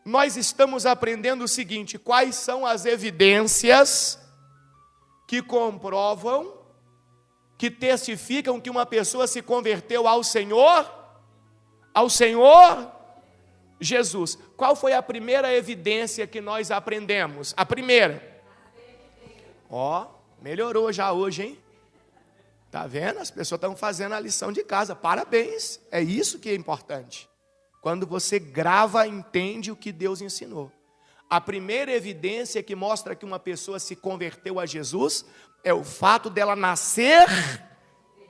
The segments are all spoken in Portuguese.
nós estamos aprendendo o seguinte: quais são as evidências que comprovam, que testificam que uma pessoa se converteu ao Senhor Jesus. Qual foi a primeira evidência que nós aprendemos? A primeira. Melhorou já hoje, hein? Tá vendo? As pessoas estão fazendo a lição de casa. Parabéns. É isso que é importante. Quando você grava, entende o que Deus ensinou. A primeira evidência que mostra que uma pessoa se converteu a Jesus é o fato dela nascer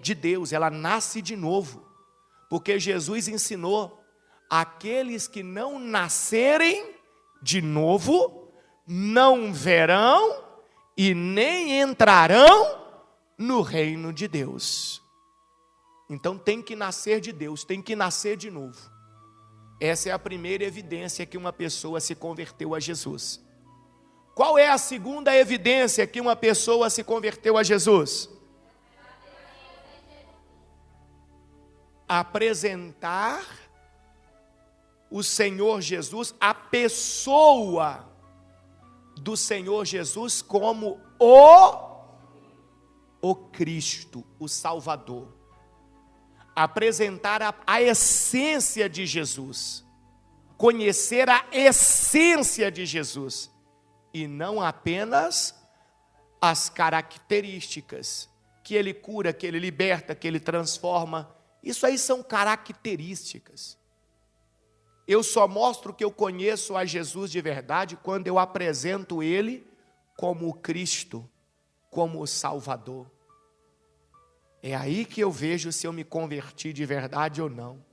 de Deus. Ela nasce de novo. Porque Jesus ensinou: aqueles que não nascerem de novo não verão e nem entrarão no reino de Deus. Então tem que nascer de Deus, tem que nascer de novo. Essa é a primeira evidência que uma pessoa se converteu a Jesus. Qual é a segunda evidência que uma pessoa se converteu a Jesus? Apresentar o Senhor Jesus, a pessoa do Senhor Jesus, como o Cristo, o Salvador. Apresentar a essência de Jesus, conhecer a essência de Jesus, e não apenas as características, que Ele cura, que Ele liberta, que Ele transforma. Isso aí são características. Eu só mostro que eu conheço a Jesus de verdade quando eu apresento Ele como o Cristo, como o Salvador. É aí que eu vejo se eu me converti de verdade ou não.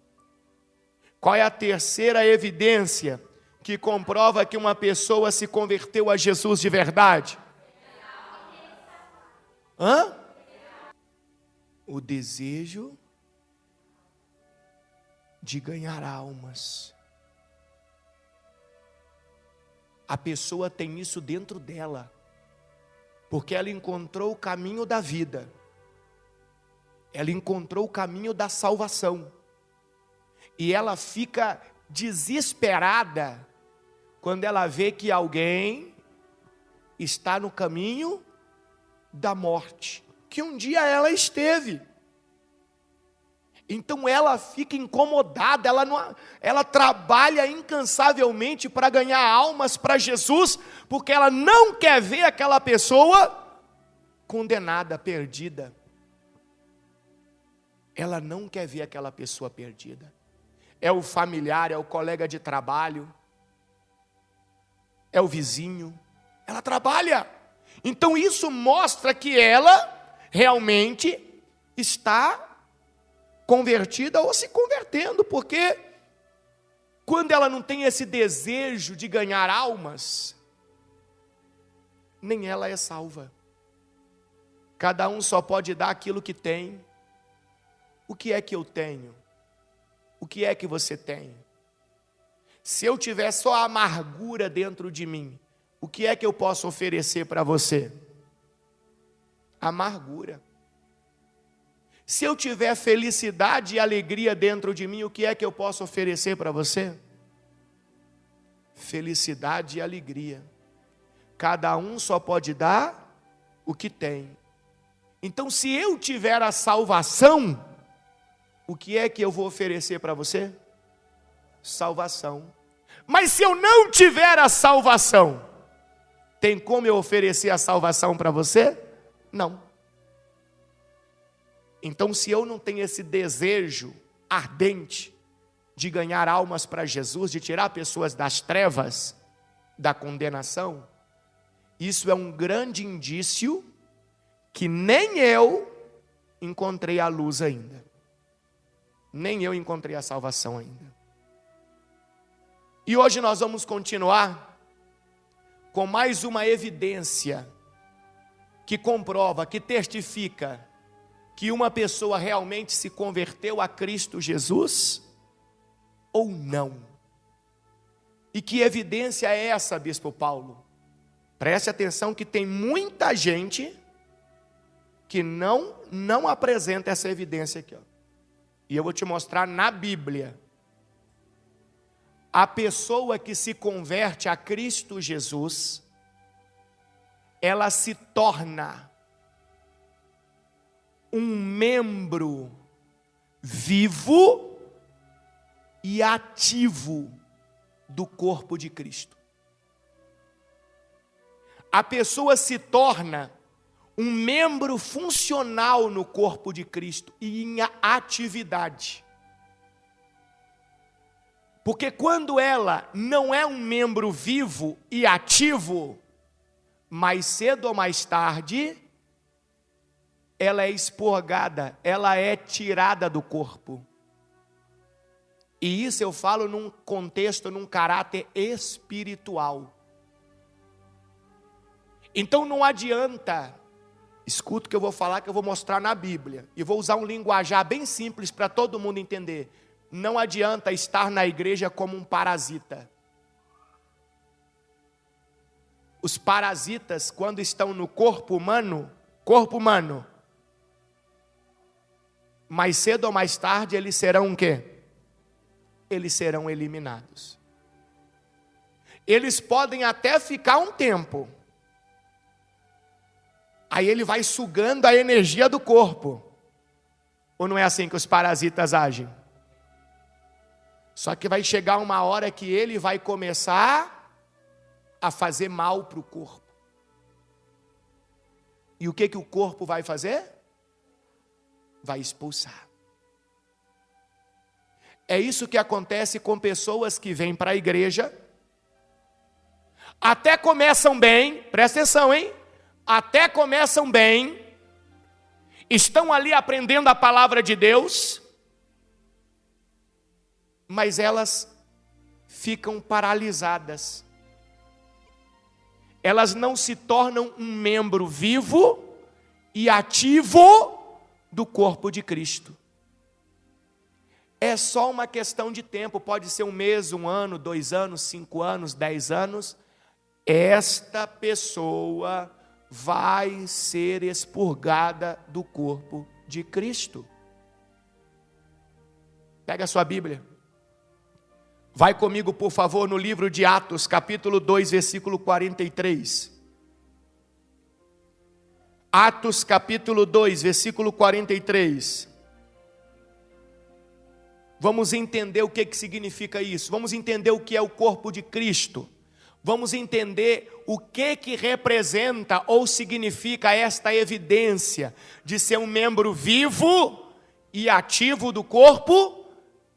Qual é a terceira evidência que comprova que uma pessoa se converteu a Jesus de verdade? O desejo de ganhar almas. A pessoa tem isso dentro dela, porque ela encontrou o caminho da vida. Ela encontrou o caminho da salvação. E ela fica desesperada quando ela vê que alguém está no caminho da morte, que um dia ela esteve. Então ela fica incomodada, ela trabalha incansavelmente para ganhar almas para Jesus, porque ela não quer ver aquela pessoa condenada, perdida. Ela não quer ver aquela pessoa perdida. É o familiar, é o colega de trabalho, é o vizinho. Ela trabalha. Então isso mostra que ela realmente está convertida ou se convertendo, porque quando ela não tem esse desejo de ganhar almas, nem ela é salva. Cada um só pode dar aquilo que tem. O que é que eu tenho? O que é que você tem? Se eu tiver só a amargura dentro de mim, o que é que eu posso oferecer para você? Amargura. Se eu tiver felicidade e alegria dentro de mim, o que é que eu posso oferecer para você? Felicidade e alegria. Cada um só pode dar o que tem. Então, se eu tiver a salvação, o que é que eu vou oferecer para você? Salvação. Mas se eu não tiver a salvação, tem como eu oferecer a salvação para você? Não. Então, se eu não tenho esse desejo ardente de ganhar almas para Jesus, de tirar pessoas das trevas, da condenação, isso é um grande indício que nem eu encontrei a luz ainda. Nem eu encontrei a salvação ainda. E hoje nós vamos continuar com mais uma evidência que comprova, que testifica que uma pessoa realmente se converteu a Cristo Jesus ou não. E que evidência é essa, Bispo Paulo? Preste atenção que tem muita gente que não apresenta essa evidência aqui, ó. E eu vou te mostrar na Bíblia. A pessoa que se converte a Cristo Jesus, ela se torna um membro vivo e ativo do corpo de Cristo. A pessoa se torna um membro funcional no corpo de Cristo e em atividade. Porque quando ela não é um membro vivo e ativo, mais cedo ou mais tarde, ela é expurgada, ela é tirada do corpo. E isso eu falo num contexto, num caráter espiritual. Então não adianta, escuta o que eu vou falar, que eu vou mostrar na Bíblia, e vou usar um linguajar bem simples para todo mundo entender. Não adianta estar na igreja como um parasita. Os parasitas, quando estão no corpo humano, mais cedo ou mais tarde eles serão o quê? Eles serão eliminados. Eles podem até ficar um tempo. Aí ele vai sugando a energia do corpo. Ou não é assim que os parasitas agem? Só que vai chegar uma hora que ele vai começar a fazer mal para o corpo. E o que o corpo vai fazer? Vai expulsar. É isso que acontece com pessoas que vêm para a igreja, até começam bem, presta atenção, hein? Até começam bem, estão ali aprendendo a palavra de Deus, mas elas ficam paralisadas. Elas não se tornam um membro vivo e ativo do corpo de Cristo. É só uma questão de tempo, pode ser 1 mês, 1 ano, 2 anos, 5 anos, 10 anos. Esta pessoa vai ser expurgada do corpo de Cristo. Pega a sua Bíblia. Vai comigo, por favor, no livro de Atos, capítulo 2, versículo 43. Atos, capítulo 2, versículo 43. Vamos entender o que significa isso. Vamos entender o que é o corpo de Cristo. Vamos entender o que representa ou significa esta evidência de ser um membro vivo e ativo do corpo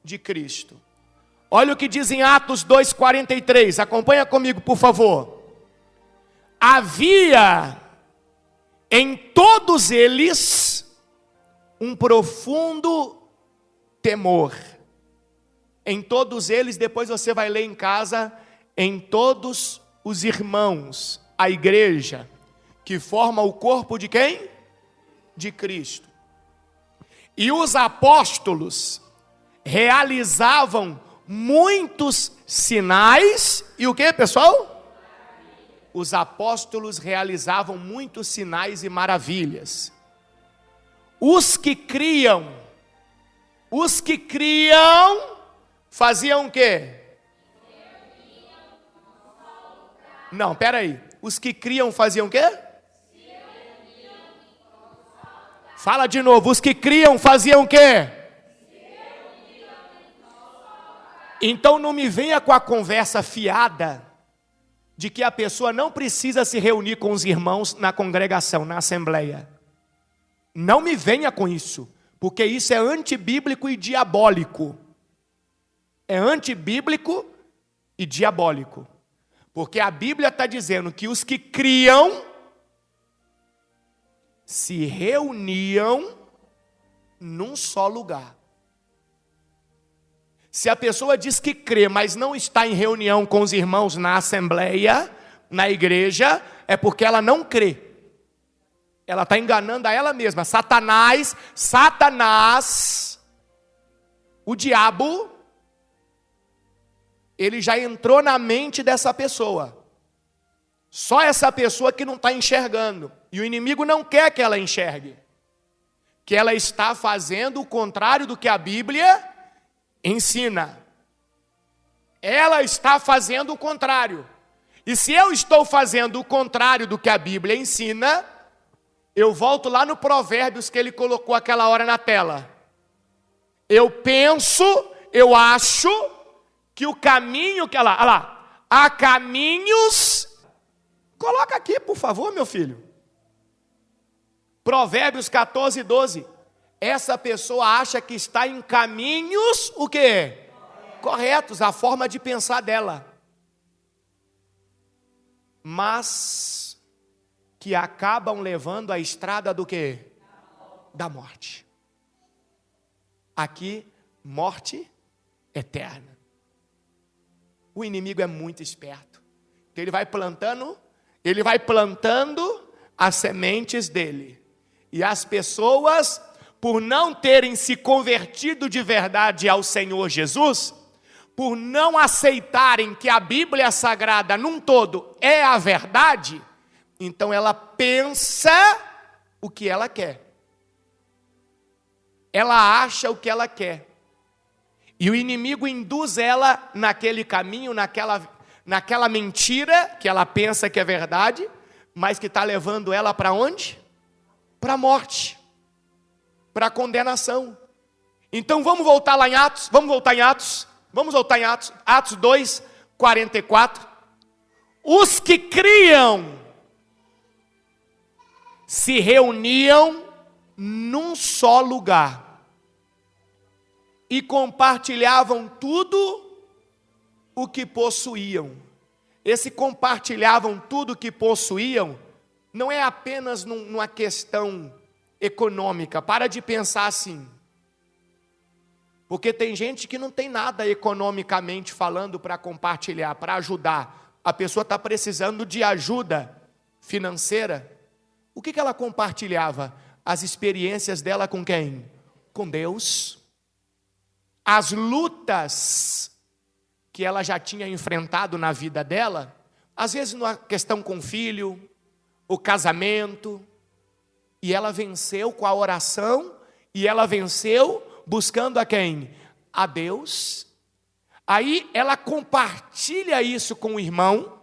de Cristo. Olha o que diz em Atos 2,43. Acompanha comigo, por favor. Havia em todos eles um profundo temor. Em todos eles, depois você vai ler em casa, em todos os irmãos, a igreja, que forma o corpo de quem? De Cristo. E os apóstolos realizavam muitos sinais, e o que, pessoal? Os apóstolos realizavam muitos sinais e maravilhas. Os que criam, faziam o quê? Não, peraí. Os que criam faziam o quê? Fala de novo. Os que criam faziam o quê? Então não me venha com a conversa fiada de que a pessoa não precisa se reunir com os irmãos na congregação, na assembleia. Não me venha com isso, porque isso é antibíblico e diabólico. É antibíblico e diabólico. Porque a Bíblia está dizendo que os que criam se reuniam num só lugar. Se a pessoa diz que crê, mas não está em reunião com os irmãos na assembleia, na igreja, é porque ela não crê. Ela está enganando a ela mesma. Satanás, o diabo, ele já entrou na mente dessa pessoa. Só essa pessoa que não está enxergando. E o inimigo não quer que ela enxergue. Que ela está fazendo o contrário do que a Bíblia ensina. ela está fazendo o contrário. E se eu estou fazendo o contrário do que a Bíblia ensina, eu volto lá no Provérbios que ele colocou aquela hora na tela. Eu penso, eu acho que o caminho que... Olha lá, há caminhos... Coloca aqui, por favor, meu filho. Provérbios 14, 12. Essa pessoa acha que está em caminhos, o quê? Corretos, a forma de pensar dela. Mas que acabam levando a estrada do quê? Da morte. Aqui, morte eterna. O inimigo é muito esperto. Então ele vai plantando as sementes dele. E as pessoas, por não terem se convertido de verdade ao Senhor Jesus, por não aceitarem que a Bíblia Sagrada num todo é a verdade, então ela pensa o que ela quer. Ela acha o que ela quer. E o inimigo induz ela naquele caminho, naquela mentira que ela pensa que é verdade, mas que está levando ela para onde? Para a morte, para a condenação. Então vamos voltar lá em Atos, Atos 2, 44. Os que criam se reuniam num só lugar e compartilhavam tudo o que possuíam. Esse compartilhavam tudo o que possuíam não é apenas numa questão econômica. Para de pensar assim. Porque tem gente que não tem nada economicamente falando para compartilhar, para ajudar. A pessoa está precisando de ajuda financeira. O que ela compartilhava? As experiências dela com quem? Com Deus. As lutas que ela já tinha enfrentado na vida dela, às vezes numa questão com o filho, o casamento, e ela venceu com a oração, e ela venceu buscando a quem? A Deus. Aí ela compartilha isso com o irmão,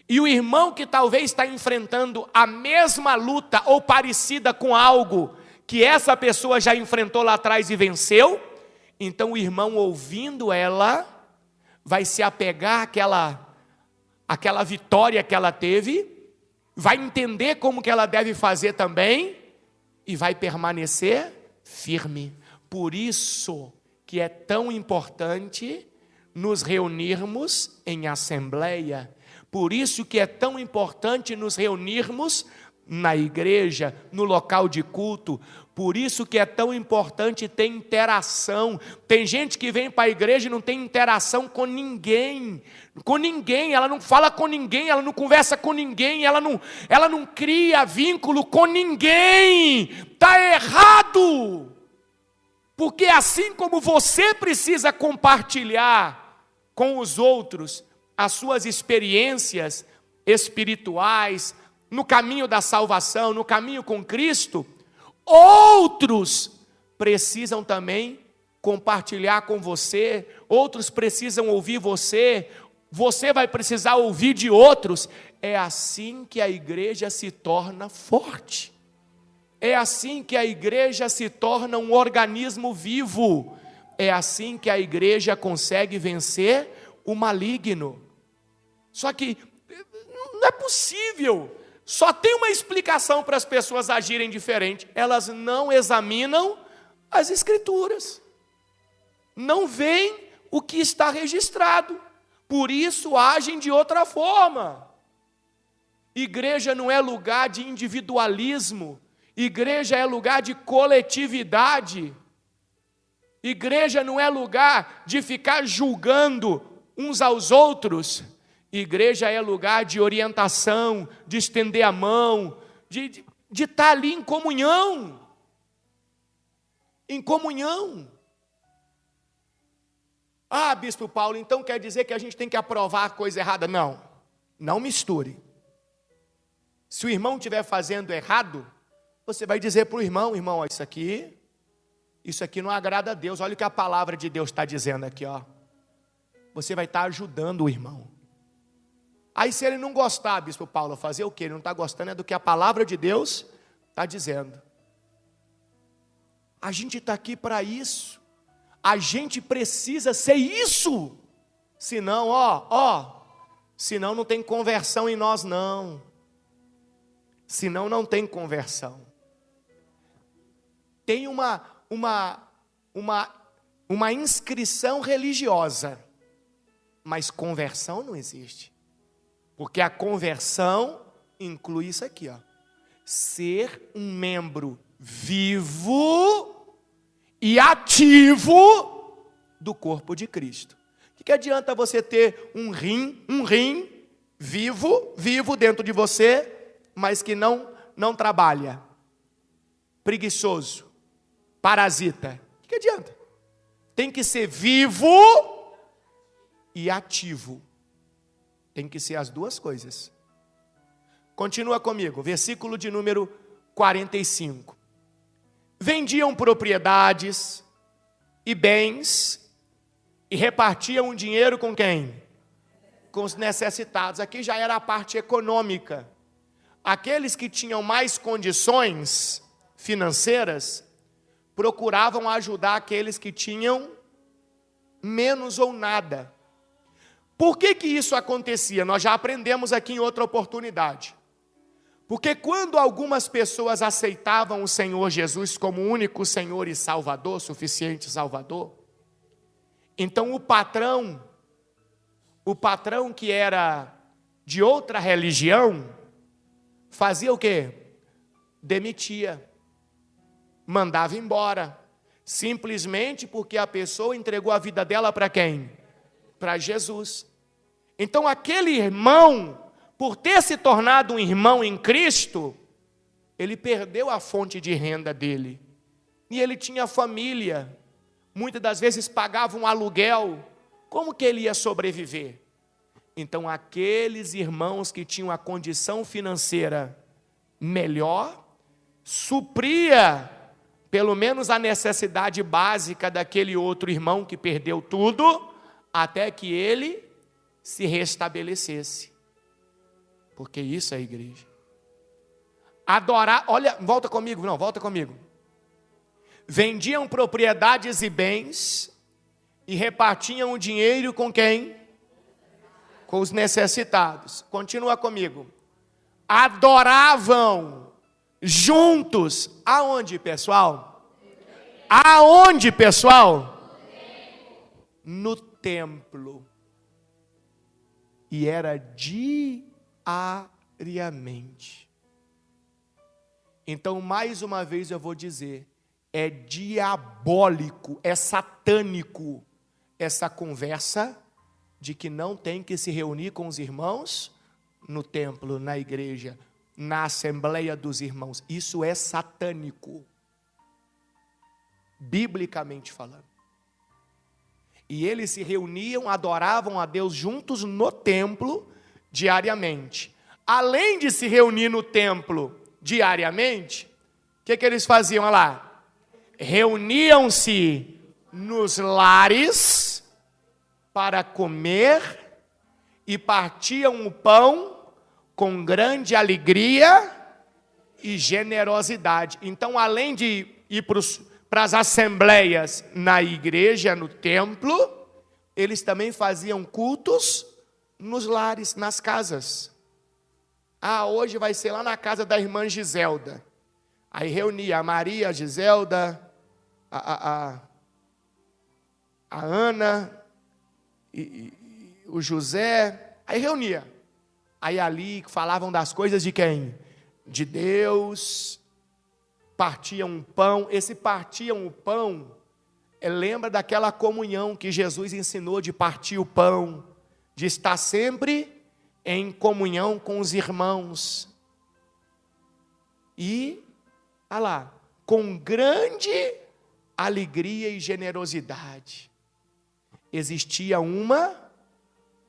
e o irmão que talvez está enfrentando a mesma luta ou parecida com algo que essa pessoa já enfrentou lá atrás e venceu, então o irmão, ouvindo ela, vai se apegar àquela vitória que ela teve, vai entender como que ela deve fazer também e vai permanecer firme. Por isso que é tão importante nos reunirmos em assembleia. Por isso que é tão importante nos reunirmos na igreja, no local de culto. Por isso que é tão importante ter interação. Tem gente que vem para a igreja e não tem interação com ninguém. Com ninguém, ela não fala com ninguém, ela não conversa com ninguém, ela não cria vínculo com ninguém. Está errado! Porque assim como você precisa compartilhar com os outros as suas experiências espirituais, no caminho da salvação, no caminho com Cristo, outros precisam também compartilhar com você, outros precisam ouvir você, você vai precisar ouvir de outros. É assim que a igreja se torna forte. É assim que a igreja se torna um organismo vivo. É assim que a igreja consegue vencer o maligno. Só que não é possível. Só tem uma explicação para as pessoas agirem diferente. Elas não examinam as Escrituras. Não veem o que está registrado. Por isso agem de outra forma. Igreja não é lugar de individualismo. Igreja é lugar de coletividade. Igreja não é lugar de ficar julgando uns aos outros. Igreja é lugar de orientação, de estender a mão, de estar ali em comunhão. Em comunhão. Ah, Bispo Paulo, então quer dizer que a gente tem que aprovar a coisa errada? Não, não misture. Se o irmão estiver fazendo errado, você vai dizer para o irmão, ó, isso aqui não agrada a Deus. Olha o que a palavra de Deus está dizendo aqui, ó. você vai estar ajudando o irmão. Aí se ele não gostar, bispo Paulo, fazer o quê? Ele não está gostando é do que a palavra de Deus está dizendo. A gente está aqui para isso. A gente precisa ser isso. Senão, senão não tem conversão em nós não. Senão não tem conversão. Tem uma inscrição religiosa, mas conversão não existe. Porque a conversão inclui isso aqui, ser um membro vivo e ativo do corpo de Cristo. O que adianta você ter um rim vivo dentro de você, mas que não trabalha, preguiçoso, parasita? O que adianta? Tem que ser vivo e ativo. Tem que ser as duas coisas. Continua comigo, versículo de número 45. Vendiam propriedades e bens e repartiam o dinheiro com quem? Com os necessitados. Aqui já era a parte econômica. Aqueles que tinham mais condições financeiras procuravam ajudar aqueles que tinham menos ou nada. Por que isso acontecia? Nós já aprendemos aqui em outra oportunidade. Porque quando algumas pessoas aceitavam o Senhor Jesus como único Senhor e Salvador, suficiente Salvador, então o patrão que era de outra religião, fazia o quê? Demitia, mandava embora, simplesmente porque a pessoa entregou a vida dela para quem? Para Jesus. Então aquele irmão, por ter se tornado um irmão em Cristo, ele perdeu a fonte de renda dele. E ele tinha família, muitas das vezes pagava um aluguel. Como que ele ia sobreviver? Então aqueles irmãos que tinham a condição financeira melhor, supria pelo menos a necessidade básica daquele outro irmão que perdeu tudo, até que ele se restabelecesse. Porque isso é a igreja. Adorar, olha, volta comigo. Vendiam propriedades e bens e repartiam o dinheiro com quem? Com os necessitados. Continua comigo. Adoravam juntos. Aonde, pessoal? Aonde, pessoal? No templo. E era diariamente. Então, mais uma vez eu vou dizer, é diabólico, é satânico essa conversa de que não tem que se reunir com os irmãos no templo, na igreja, na assembleia dos irmãos. Isso é satânico, biblicamente falando. E eles se reuniam, adoravam a Deus juntos no templo diariamente. Além de se reunir no templo diariamente, o que eles faziam lá? Reuniam-se nos lares para comer e partiam o pão com grande alegria e generosidade. Então, além de ir para as assembleias na igreja, no templo, eles também faziam cultos nos lares, nas casas. Hoje vai ser lá na casa da irmã Giselda. Aí reunia a Maria, a Giselda, a Ana, e o José. Aí reunia. Aí ali falavam das coisas de quem? De Deus. Partiam o pão. Esse partiam o pão lembra daquela comunhão que Jesus ensinou de partir o pão, de estar sempre em comunhão com os irmãos. E, olha lá, com grande alegria e generosidade. Existia uma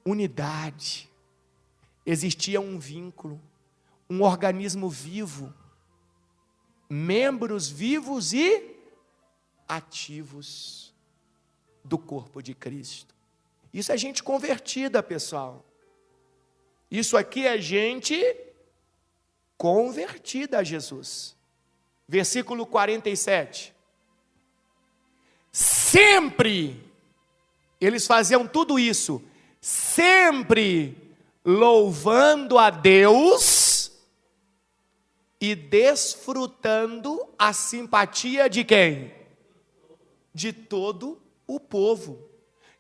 unidade, existia um vínculo, um organismo vivo, membros vivos e ativos do corpo de Cristo. Isso é gente convertida, pessoal. Isso aqui é gente convertida a Jesus. Versículo 47. Sempre, eles faziam tudo isso, sempre louvando a Deus e desfrutando a simpatia de quem? De todo o povo.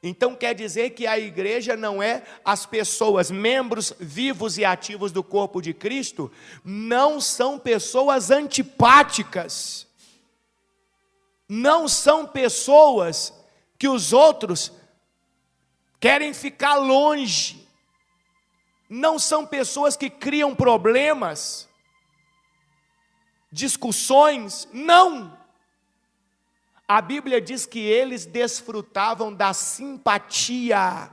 Então quer dizer que a igreja não é as pessoas, membros vivos e ativos do corpo de Cristo, não são pessoas antipáticas. Não são pessoas que os outros querem ficar longe. Não são pessoas que criam problemas, discussões, não. A Bíblia diz que eles desfrutavam da simpatia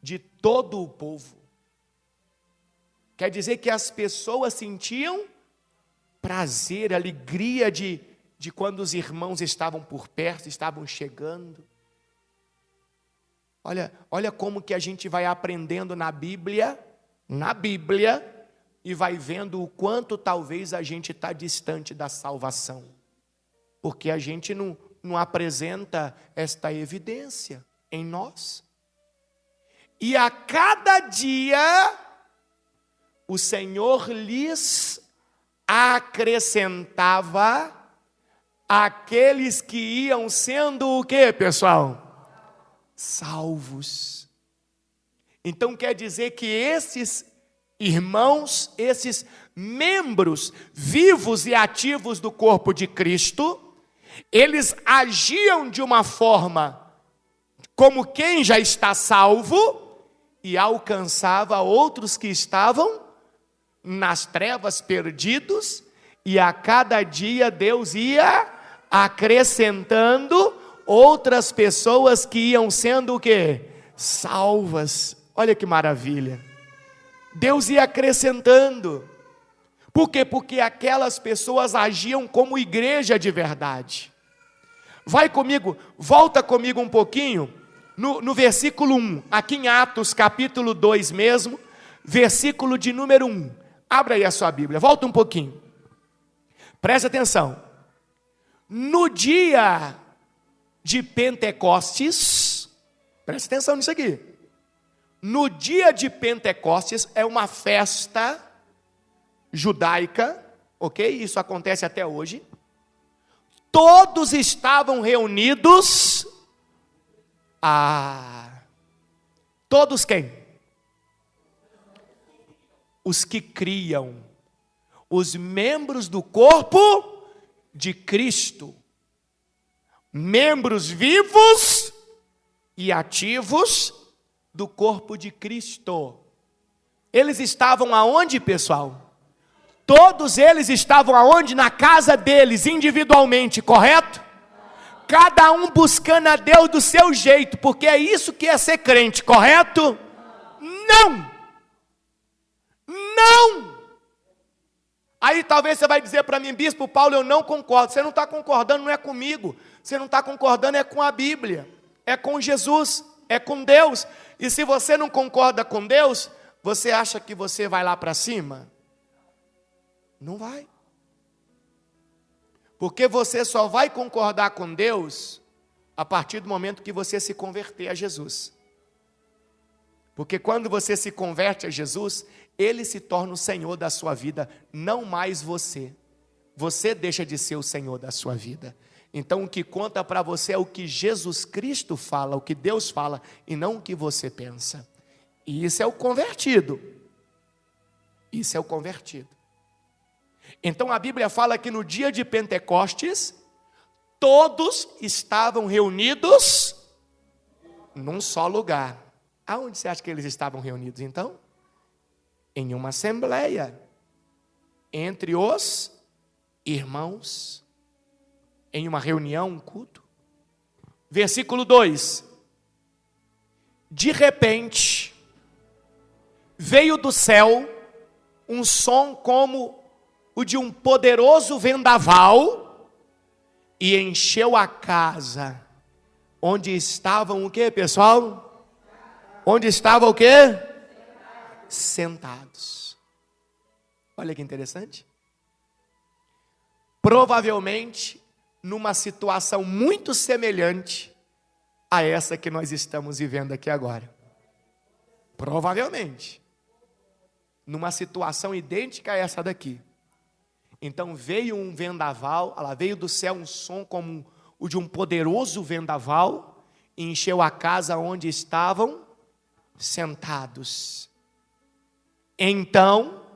de todo o povo. Quer dizer que as pessoas sentiam prazer, alegria de quando os irmãos estavam por perto, estavam chegando. Olha como que a gente vai aprendendo na Bíblia, e vai vendo o quanto talvez a gente está distante da salvação. Porque a gente não apresenta esta evidência em nós. E a cada dia, o Senhor lhes acrescentava aqueles que iam sendo o quê, pessoal? Salvos. Então quer dizer que esses irmãos, esses membros vivos e ativos do corpo de Cristo, eles agiam de uma forma como quem já está salvo e alcançava outros que estavam nas trevas perdidos, e a cada dia Deus ia acrescentando outras pessoas que iam sendo o quê? Salvas. Olha que maravilha. Deus ia acrescentando. Por quê? Porque aquelas pessoas agiam como igreja de verdade. Vai comigo, volta comigo um pouquinho, no versículo 1, aqui em Atos capítulo 2 mesmo, versículo de número 1. Abra aí a sua Bíblia, volta um pouquinho. Preste atenção. No dia de Pentecostes, preste atenção nisso aqui. No dia de Pentecostes é uma festa judaica, ok? Isso acontece até hoje. Todos estavam reunidos. Todos quem? Os que criam, os membros do corpo de Cristo, membros vivos e ativos do corpo de Cristo. Eles estavam aonde, pessoal? Todos eles estavam aonde? Na casa deles, individualmente, correto? Cada um buscando a Deus do seu jeito, porque é isso que é ser crente, correto? Não! Não! Aí talvez você vai dizer para mim, bispo Paulo, eu não concordo. Você não está concordando, não é comigo. Você não está concordando, é com a Bíblia. É com Jesus, é com Deus. E se você não concorda com Deus, você acha que você vai lá para cima? Não vai. Porque você só vai concordar com Deus a partir do momento que você se converter a Jesus. Porque quando você se converte a Jesus, Ele se torna o Senhor da sua vida, não mais você. Você deixa de ser o Senhor da sua vida. Então o que conta para você é o que Jesus Cristo fala, o que Deus fala, e não o que você pensa. E isso é o convertido. Isso é o convertido. Então a Bíblia fala que no dia de Pentecostes, todos estavam reunidos num só lugar. Aonde você acha que eles estavam reunidos então? Em uma assembleia, entre os irmãos, em uma reunião, um culto. Versículo 2. De repente, veio do céu um som como o de um poderoso vendaval e encheu a casa Onde estavam o quê, pessoal? Onde estavam o quê? Sentados. Olha que interessante. Provavelmente, numa situação muito semelhante a essa que nós estamos vivendo aqui agora. Provavelmente. Numa situação idêntica a essa daqui. Então veio um vendaval, ela veio do céu um som como o de um poderoso vendaval, e encheu a casa onde estavam sentados. Então,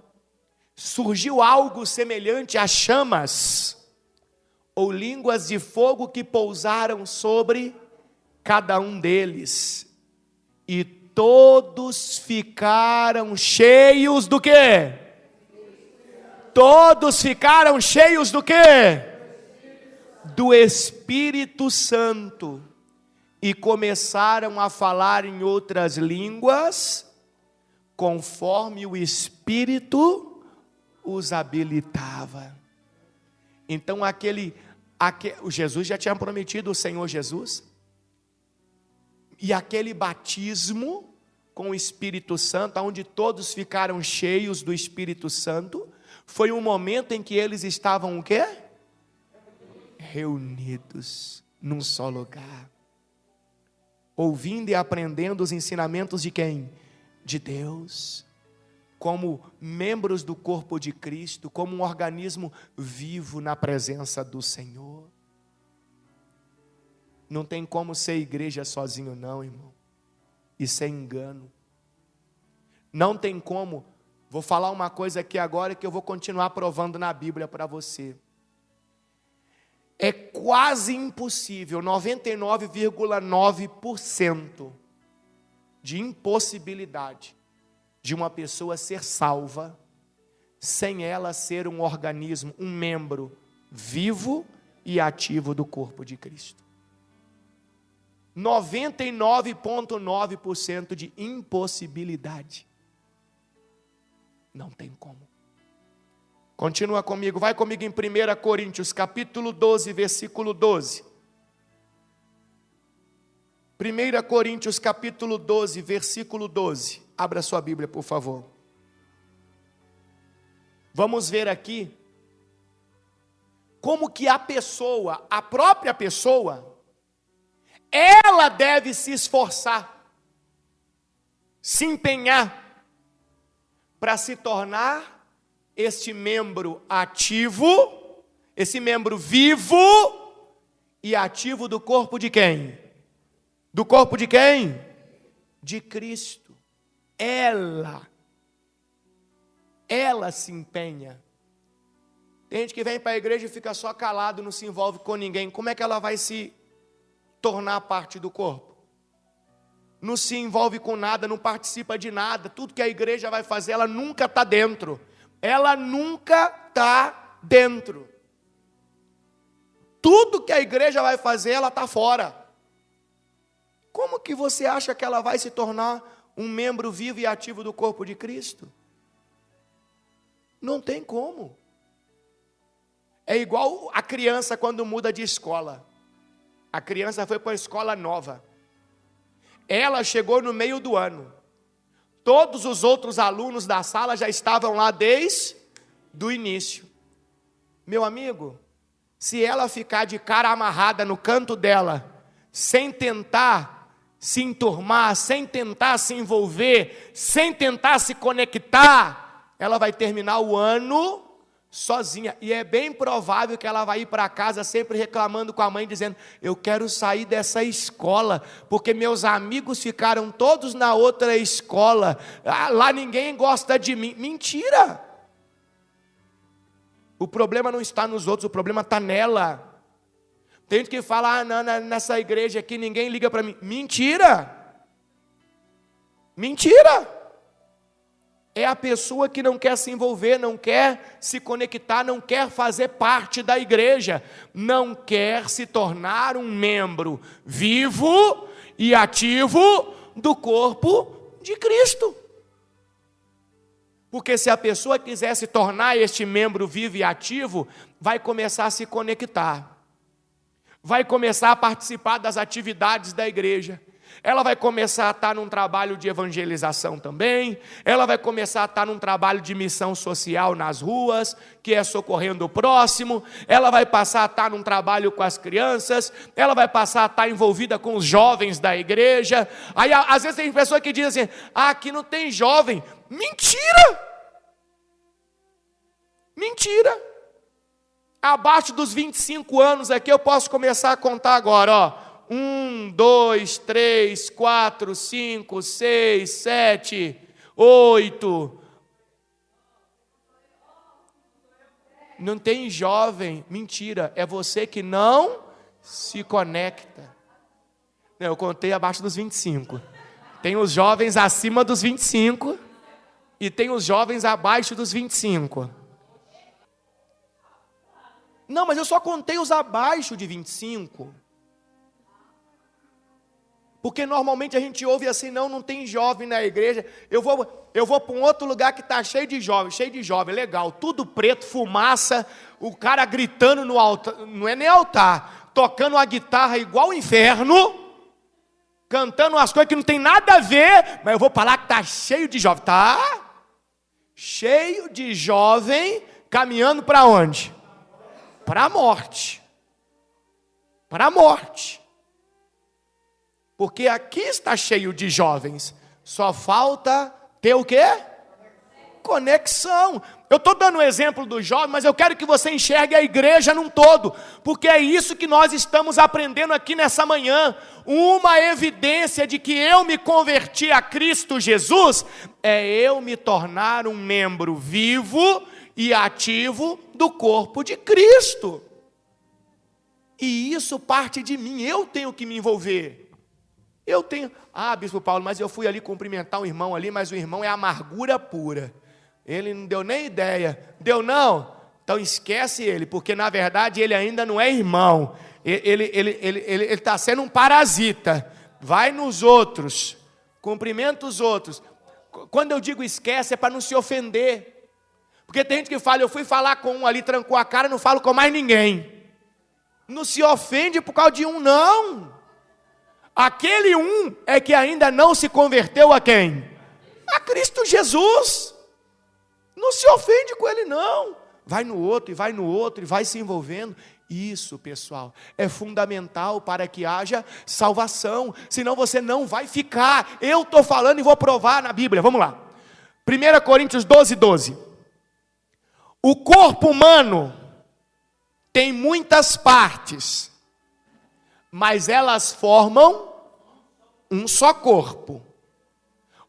surgiu algo semelhante a chamas, ou línguas de fogo que pousaram sobre cada um deles. E todos ficaram cheios do quê? Todos ficaram cheios do quê? Do Espírito Santo. E começaram a falar em outras línguas, conforme o Espírito os habilitava. Então o Jesus já tinha prometido, o Senhor Jesus, e aquele batismo com o Espírito Santo, onde todos ficaram cheios do Espírito Santo, foi um momento em que eles estavam o quê? Reunidos num só lugar, ouvindo e aprendendo os ensinamentos de quem? De Deus, como membros do corpo de Cristo, como um organismo vivo na presença do Senhor. Não tem como ser igreja sozinho não, irmão. Isso é engano. Não tem como. Vou falar uma coisa aqui agora que eu vou continuar provando na Bíblia para você. É quase impossível, 99,9% de impossibilidade de uma pessoa ser salva sem ela ser um organismo, um membro vivo e ativo do corpo de Cristo. 99,9% de impossibilidade. Não tem como. Continua comigo, vai comigo em 1 Coríntios, capítulo 12, versículo 12. 1 Coríntios, capítulo 12, versículo 12. Abra sua Bíblia, por favor. Vamos ver aqui como que a pessoa, a própria pessoa, ela deve se esforçar, se empenhar, para se tornar este membro ativo, esse membro vivo e ativo do corpo de quem? Do corpo de quem? De Cristo. Ela se empenha. Tem gente que vem para a igreja e fica só calado, não se envolve com ninguém. Como é que ela vai se tornar parte do corpo? Não se envolve com nada, não participa de nada. Tudo que a igreja vai fazer, ela nunca está dentro. Ela nunca está dentro. Tudo que a igreja vai fazer, ela está fora. Como que você acha que ela vai se tornar um membro vivo e ativo do corpo de Cristo? Não tem como. É igual a criança quando muda de escola. A criança foi para uma escola nova. Ela chegou no meio do ano. Todos os outros alunos da sala já estavam lá desde o início. Meu amigo, se ela ficar de cara amarrada no canto dela, sem tentar se enturmar, sem tentar se envolver, sem tentar se conectar, ela vai terminar o ano sozinha. E é bem provável que ela vai ir para casa sempre reclamando com a mãe, dizendo: eu quero sair dessa escola, porque meus amigos ficaram todos na outra escola, lá ninguém gosta de mim. Mentira! O problema não está nos outros, o problema está nela. Tem gente que fala: não, nessa igreja aqui ninguém liga para mim. Mentira! Mentira! É a pessoa que não quer se envolver, não quer se conectar, não quer fazer parte da igreja, não quer se tornar um membro vivo e ativo do corpo de Cristo. Porque se a pessoa quiser se tornar este membro vivo e ativo, vai começar a se conectar, vai começar a participar das atividades da igreja. Ela vai começar a estar num trabalho de evangelização também. Ela vai começar a estar num trabalho de missão social nas ruas, que é socorrendo o próximo. Ela vai passar a estar num trabalho com as crianças. Ela vai passar a estar envolvida com os jovens da igreja. Aí, às vezes, tem pessoa que diz assim, aqui não tem jovem. Mentira! Mentira! Abaixo dos 25 anos aqui, eu posso começar a contar agora, ó. 1, 2, 3, 4, 5, 6, 7, 8. Não tem jovem. Mentira, é você que não se conecta. Não, eu contei abaixo dos 25. Tem os jovens acima dos 25 e tem os jovens abaixo dos 25. Não, mas eu só contei os abaixo de 25. Porque normalmente a gente ouve assim, não tem jovem na igreja. Eu vou para um outro lugar que está cheio de jovem, legal. Tudo preto, fumaça, o cara gritando no altar, não é nem altar, tocando uma guitarra igual o inferno, cantando umas coisas que não tem nada a ver, mas eu vou falar que está cheio de jovem. Tá? Cheio de jovem, caminhando para onde? Para a morte. Para a morte. Porque aqui está cheio de jovens. Só falta ter o quê? Conexão. Eu estou dando o exemplo do jovem, mas eu quero que você enxergue a igreja num todo. Porque é isso que nós estamos aprendendo aqui nessa manhã. Uma evidência de que eu me converti a Cristo Jesus é eu me tornar um membro vivo e ativo do corpo de Cristo. E isso parte de mim. Eu tenho que me envolver. Eu tenho, Bispo Paulo, mas eu fui ali cumprimentar um irmão ali, mas o irmão é amargura pura. Ele não deu nem ideia. Deu não? Então esquece ele, porque na verdade ele ainda não é irmão. Ele está sendo um parasita. Vai nos outros, cumprimenta os outros. Quando eu digo esquece, é para não se ofender. Porque tem gente que fala, eu fui falar com um ali, trancou a cara, não falo com mais ninguém. Não se ofende por causa de um, não. Aquele um é que ainda não se converteu a quem? A Cristo Jesus. Não se ofende com ele, não. Vai no outro, e vai no outro, e vai se envolvendo. Isso, pessoal, é fundamental para que haja salvação. Senão você não vai ficar. Eu estou falando e vou provar na Bíblia. Vamos lá. 1 Coríntios 12, 12. O corpo humano tem muitas partes, mas elas formam um só corpo.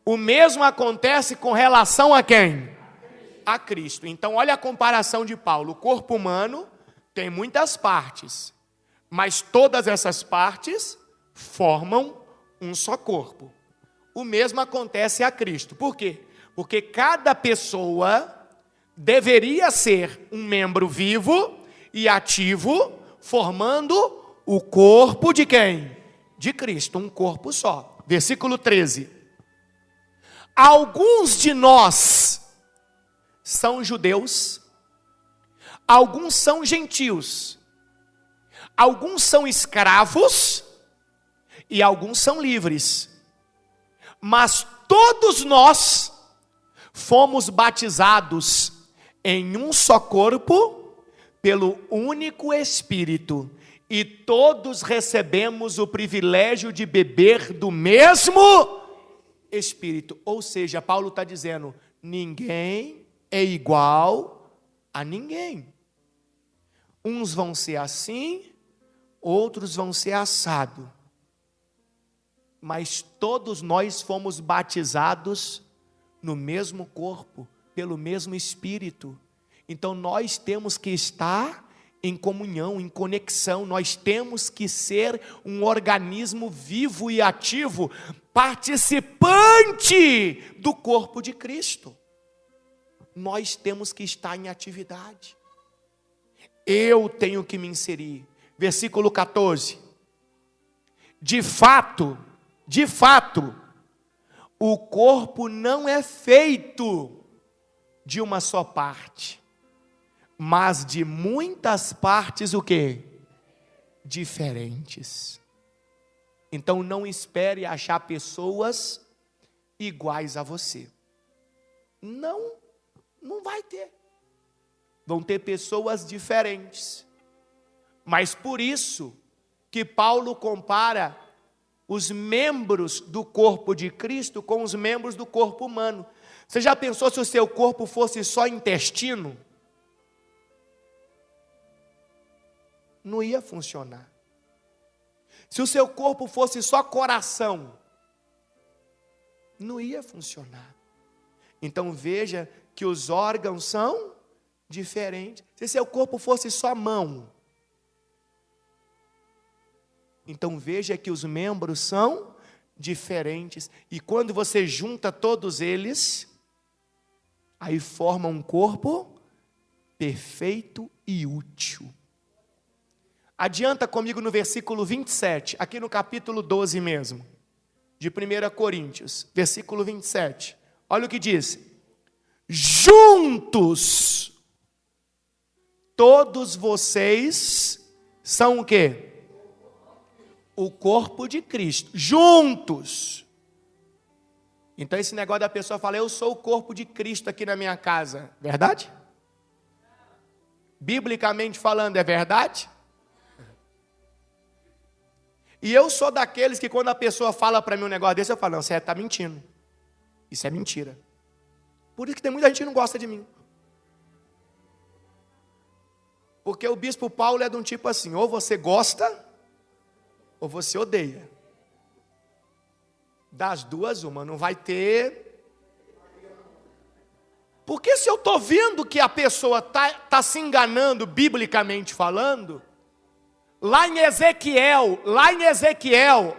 O mesmo acontece com relação a quem? A Cristo. Então olha a comparação de Paulo. O corpo humano tem muitas partes, mas todas essas partes formam um só corpo. O mesmo acontece a Cristo. Por quê? Porque cada pessoa deveria ser um membro vivo e ativo, formando o corpo de quem? De Cristo, um corpo só. Versículo 13. Alguns de nós são judeus, alguns são gentios, alguns são escravos e alguns são livres. Mas todos nós fomos batizados em um só corpo pelo único Espírito. E todos recebemos o privilégio de beber do mesmo Espírito. Ou seja, Paulo está dizendo, ninguém é igual a ninguém. Uns vão ser assim, outros vão ser assado. Mas todos nós fomos batizados no mesmo corpo, pelo mesmo Espírito. Então nós temos que estar em comunhão, em conexão. Nós temos que ser um organismo vivo e ativo, participante do corpo de Cristo. Nós temos que estar em atividade. Eu tenho que me inserir. Versículo 14. De fato, o corpo não é feito de uma só parte, mas de muitas partes o quê? diferentes. Então não espere achar pessoas iguais a você. Não vai ter. Vão ter pessoas diferentes. Mas por isso que Paulo compara os membros do corpo de Cristo com os membros do corpo humano. Você já pensou se o seu corpo fosse só intestino? Não ia funcionar. Se o seu corpo fosse só coração, não ia funcionar. Então veja que os órgãos são diferentes. Se seu corpo fosse só mão, então veja que os membros são diferentes. E quando você junta todos eles, aí forma um corpo perfeito e útil. Adianta comigo no versículo 27, aqui no capítulo 12 mesmo, de 1 Coríntios, versículo 27. Olha o que diz: juntos, todos vocês são o quê? O corpo de Cristo, juntos. Então esse negócio da pessoa falar, eu sou o corpo de Cristo aqui na minha casa, verdade? Biblicamente falando, é verdade? E eu sou daqueles que quando a pessoa fala para mim um negócio desse, eu falo, não, você está mentindo. Isso é mentira. Por isso que tem muita gente que não gosta de mim. Porque o bispo Paulo é de um tipo assim, ou você gosta, ou você odeia. Das duas, uma, não vai ter. Porque se eu estou vendo que a pessoa tá se enganando, biblicamente falando, lá em Ezequiel,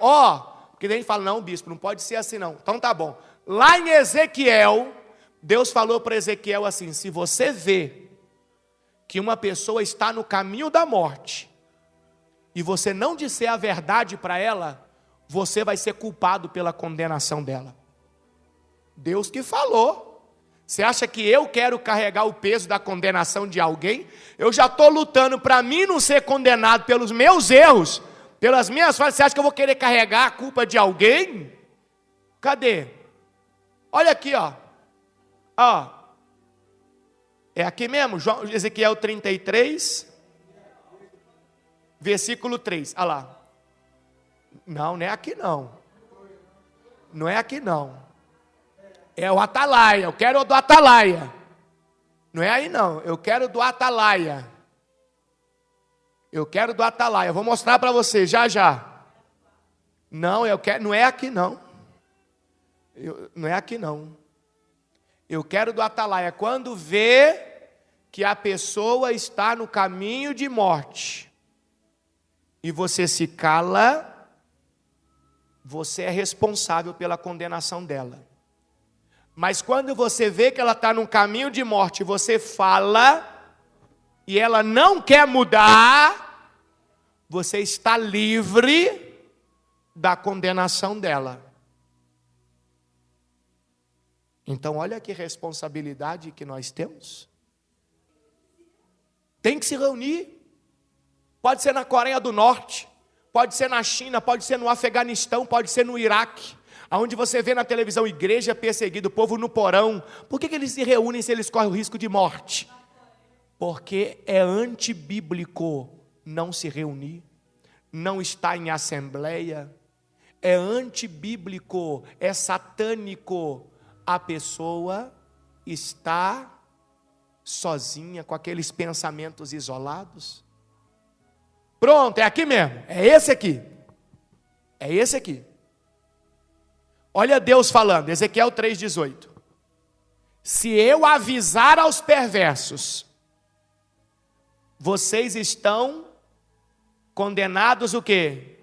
ó, porque daí a gente fala, não, bispo, não pode ser assim não. Então tá bom. Lá em Ezequiel, Deus falou para Ezequiel assim, se você vê que uma pessoa está no caminho da morte, e você não disser a verdade para ela, você vai ser culpado pela condenação dela. Deus que falou. Você acha que eu quero carregar o peso da condenação de alguém? Eu já estou lutando para mim não ser condenado pelos meus erros, pelas minhas falhas. Você acha que eu vou querer carregar a culpa de alguém? Cadê? Olha aqui, ó. É aqui mesmo, Ezequiel 33, versículo 3. Olha lá. Não é aqui não. Não é aqui não. É o Atalaia, eu quero o do Atalaia. Não é aí não, eu quero do Atalaia. Eu quero do Atalaia, eu vou mostrar para você já. Não, eu quero, não é aqui não. Não é aqui não. Eu quero do Atalaia. Quando vê que a pessoa está no caminho de morte, e você se cala, você é responsável pela condenação dela. Mas quando você vê que ela está num caminho de morte, você fala, e ela não quer mudar, você está livre da condenação dela. Então olha que responsabilidade que nós temos. Tem que se reunir. Pode ser na Coreia do Norte, pode ser na China, pode ser no Afeganistão, pode ser no Iraque. Onde você vê na televisão igreja perseguida, o povo no porão. Por que eles se reúnem se eles correm o risco de morte? Porque é antibíblico não se reunir, não estar em assembleia. É antibíblico, é satânico a pessoa está sozinha com aqueles pensamentos isolados. Pronto, é aqui mesmo, é esse aqui. É esse aqui. Olha Deus falando, Ezequiel 3,18. Se eu avisar aos perversos, vocês estão condenados o quê?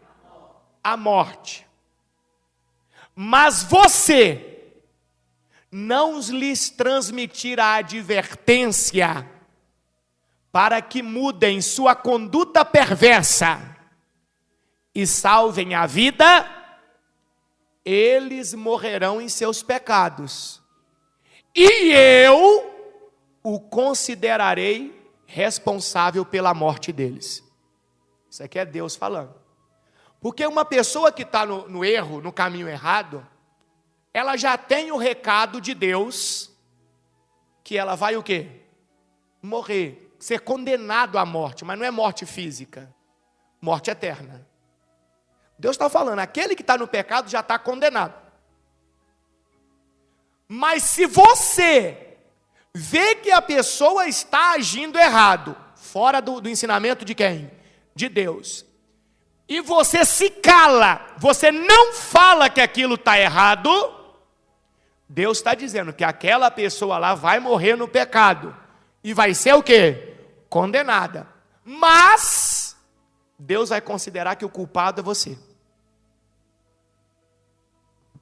A morte. Mas você não lhes transmitir a advertência para que mudem sua conduta perversa e salvem a vida, eles morrerão em seus pecados, e eu o considerarei responsável pela morte deles. Isso aqui é Deus falando. Porque uma pessoa que está no erro, no caminho errado, ela já tem o recado de Deus que ela vai o quê? Morrer, ser condenado à morte, mas não é morte física, morte eterna. Deus está falando, aquele que está no pecado já está condenado. Mas se você vê que a pessoa está agindo errado, fora do ensinamento de quem? De Deus. E você se cala, você não fala que aquilo está errado, Deus está dizendo que aquela pessoa lá vai morrer no pecado. E vai ser o quê? Condenada. Mas Deus vai considerar que o culpado é você.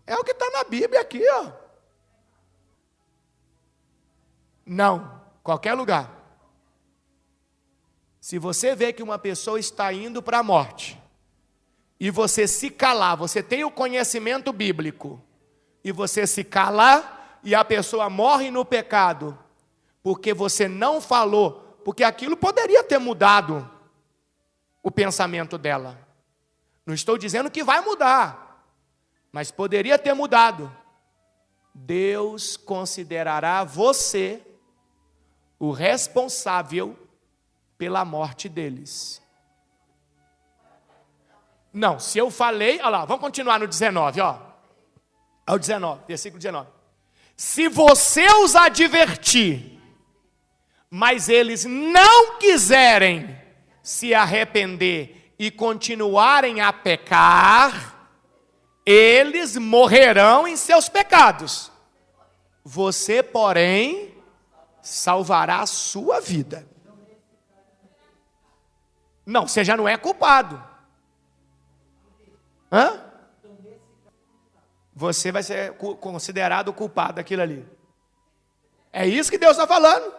É o que está na Bíblia aqui, ó. Não, qualquer lugar. Se você vê que uma pessoa está indo para a morte, e você se calar, você tem o conhecimento bíblico, e você se calar, e a pessoa morre no pecado, porque você não falou, porque aquilo poderia ter mudado o pensamento dela. Não estou dizendo que vai mudar, mas poderia ter mudado. Deus considerará você o responsável pela morte deles. Não, se eu falei, olha lá, vamos continuar no 19, ó. Ao 19, versículo 19. Se você os advertir, mas eles não quiserem se arrepender e continuarem a pecar, eles morrerão em seus pecados. Você, porém, salvará a sua vida. Não, você já não é culpado. Hã? Você vai ser considerado culpado daquilo ali. É isso que Deus está falando.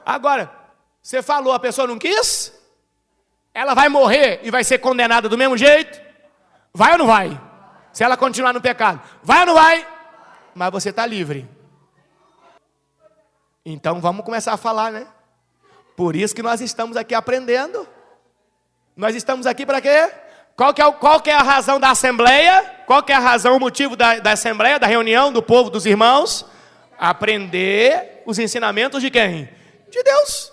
Agora, você falou, a pessoa não quis? Ela vai morrer e vai ser condenada do mesmo jeito? Vai ou não vai? Se ela continuar no pecado, vai ou não vai? Mas você está livre. Então vamos começar a falar, né? Por isso que nós estamos aqui aprendendo. Nós estamos aqui para quê? Qual que é a razão da assembleia? Qual que é a razão, o motivo da assembleia, da reunião do povo, dos irmãos? Aprender os ensinamentos de quem? De Deus.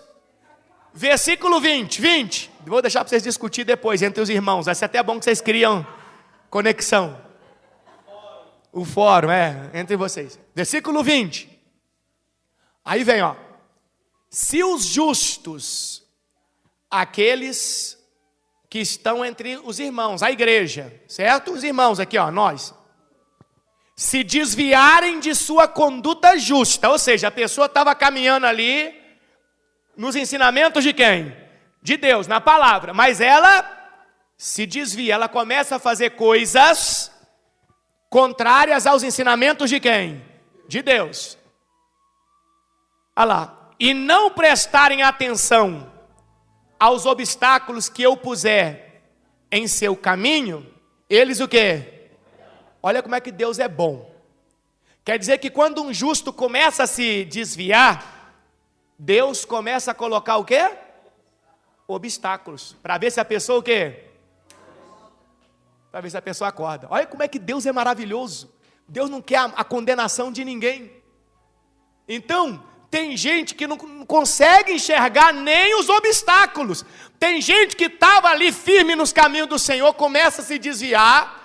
Versículo 20. Vou deixar para vocês discutir depois entre os irmãos. Vai ser até bom que vocês criam conexão. O fórum, entre vocês. Versículo 20. Aí vem, ó. Se os justos, aqueles que estão entre os irmãos, a igreja, certo? Os irmãos aqui, ó, nós. Se desviarem de sua conduta justa, ou seja, a pessoa estava caminhando ali nos ensinamentos de quem? De Deus, na palavra. Mas ela se desvia, ela começa a fazer coisas contrárias aos ensinamentos de quem? De Deus. Olha lá. E não prestarem atenção aos obstáculos que eu puser em seu caminho, eles o quê? Olha como é que Deus é bom. Quer dizer que quando um justo começa a se desviar, Deus começa a colocar o quê? Obstáculos. Para ver se a pessoa o quê? Para ver se a pessoa acorda. Olha como é que Deus é maravilhoso. Deus não quer a condenação de ninguém. Então, tem gente que não consegue enxergar nem os obstáculos. Tem gente que estava ali firme nos caminhos do Senhor, começa a se desviar.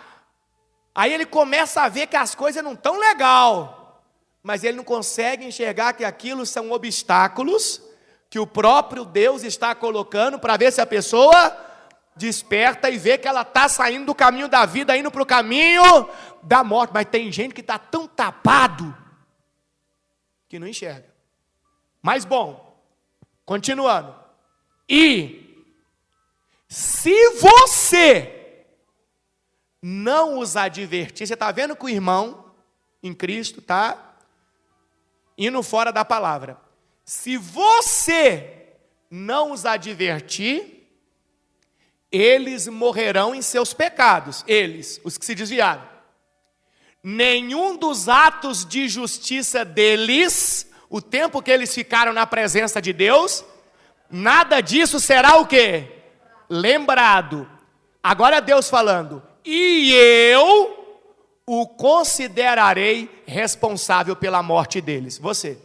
Aí ele começa a ver que as coisas não estão legal. Mas ele não consegue enxergar que aquilo são obstáculos que o próprio Deus está colocando para ver se a pessoa desperta e vê que ela está saindo do caminho da vida, indo para o caminho da morte. Mas tem gente que está tão tapado que não enxerga. Mas bom, continuando. E se você não os advertir, você está vendo que o irmão em Cristo está indo fora da palavra. Se você não os advertir, eles morrerão em seus pecados. Eles, os que se desviaram. Nenhum dos atos de justiça deles, o tempo que eles ficaram na presença de Deus, nada disso será o quê? lembrado. Agora é Deus falando, e eu o considerarei responsável pela morte deles. Você.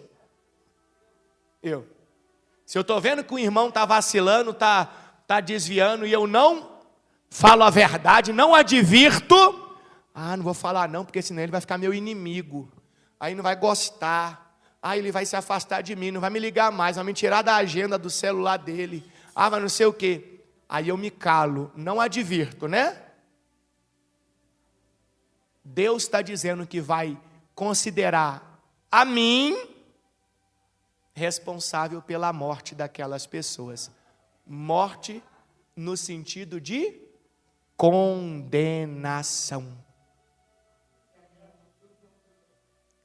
Eu. Se eu estou vendo que o irmão está vacilando, está desviando, e eu não falo a verdade, não advirto, não vou falar não, porque senão ele vai ficar meu inimigo. Aí não vai gostar. Ele vai se afastar de mim, não vai me ligar mais, vai me tirar da agenda do celular dele. Vai não sei o quê. Aí eu me calo, não advirto, né? Deus está dizendo que vai considerar a mim responsável pela morte daquelas pessoas. Morte no sentido de condenação.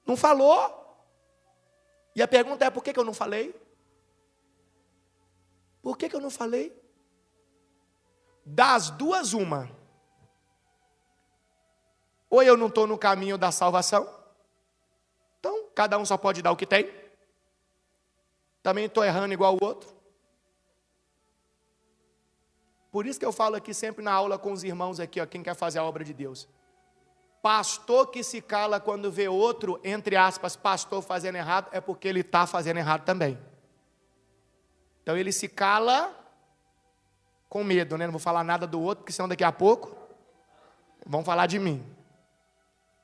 Não falou? E a pergunta é, por que eu não falei? Por que eu não falei? Das duas, uma. Ou eu não estou no caminho da salvação. Então, cada um só pode dar o que tem. Também estou errando igual o outro. Por isso que eu falo aqui sempre na aula com os irmãos aqui, quem quer fazer a obra de Deus. Pastor que se cala quando vê outro, entre aspas, pastor fazendo errado, é porque ele está fazendo errado também. Então ele se cala com medo, né? Não vou falar nada do outro, porque senão daqui a pouco vão falar de mim.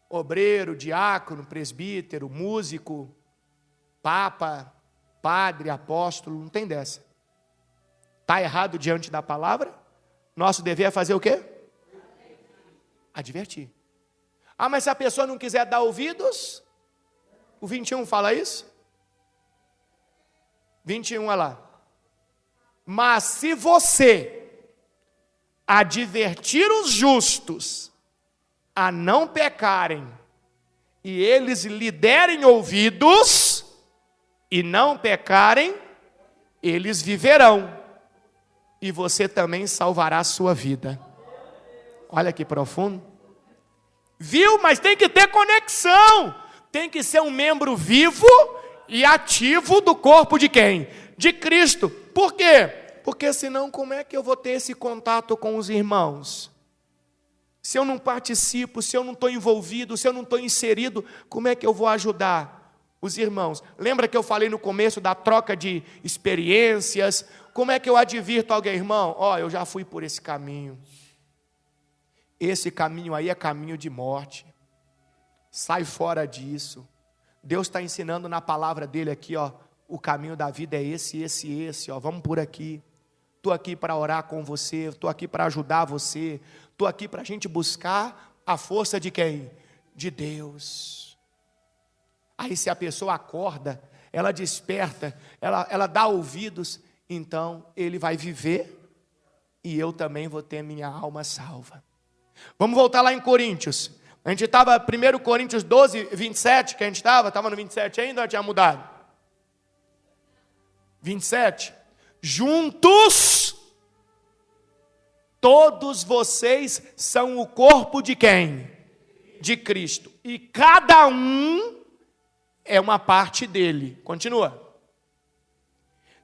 Obreiro, diácono, presbítero, músico, papa, padre, apóstolo, não tem dessa. Está errado diante da palavra? Nosso dever é fazer o quê? Advertir. Mas se a pessoa não quiser dar ouvidos, o 21 fala isso? 21, olha lá. Mas se você advertir os justos a não pecarem, e eles lhe derem ouvidos, e não pecarem, eles viverão, e você também salvará a sua vida. Olha que profundo. Viu? Mas tem que ter conexão. Tem que ser um membro vivo e ativo do corpo de quem? De Cristo. Por quê? Porque senão como é que eu vou ter esse contato com os irmãos? Se eu não participo, se eu não estou envolvido, se eu não estou inserido, como é que eu vou ajudar os irmãos? Lembra que eu falei no começo da troca de experiências? Como é que eu advirto alguém, irmão? Eu já fui por esse caminho. Esse caminho aí é caminho de morte. Sai fora disso. Deus está ensinando na palavra dele aqui, o caminho da vida é esse, vamos por aqui. Estou aqui para orar com você, estou aqui para ajudar você, estou aqui para a gente buscar a força de quem? De Deus. Aí se a pessoa acorda, ela desperta, ela dá ouvidos, então ele vai viver e eu também vou ter minha alma salva. Vamos voltar lá em Coríntios. A gente estava, 1 Coríntios 12, 27, que a gente estava no 27 ainda, ou tinha mudado? 27. Juntos, todos vocês são o corpo de quem? De Cristo. E cada um é uma parte dele. Continua.